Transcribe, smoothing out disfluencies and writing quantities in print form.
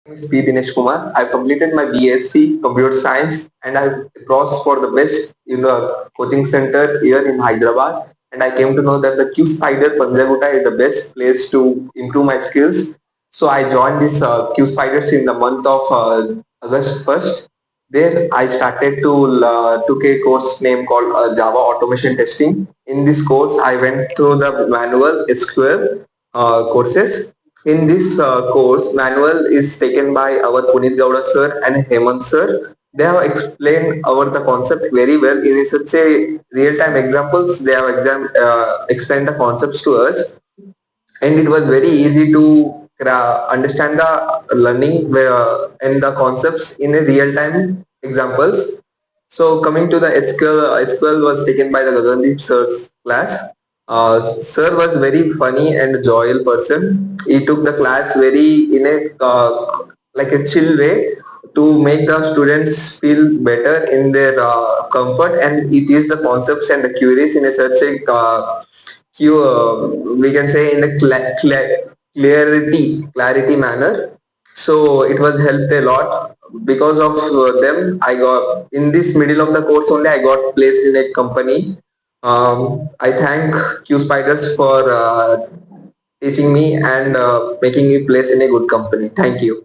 name is P.DINESH Kumar. I completed my B.SC Computer Science and I crossed for the best in the coaching center here in Hyderabad. And I came to know that the Qspider Punjagutta is the best place to improve my skills. So I joined this Qspiders in the month of August 1st. There I started to took a course name called Java Automation Testing. In this course, I went through the manual SQL courses. In this course, manual is taken by our Punit Gowda sir and Hemant sir. They have explained our the concept very well. In such a real-time examples, they have explained the concepts to us, and it was very easy to understand the learning and the concepts in a real-time examples. So coming to the SQL was taken by the Gagandeep sir's class. Sir was very funny and joyful person. He took the class very in a like a chill way to make the students feel better in their comfort, and it is the concepts and the queries in a such a we can say in a clarity manner. So it was helped a lot. Because of them, I got in this middle of the course only, I got placed in a company. I thank Q Spiders for teaching me and making me place in a good company. Thank you.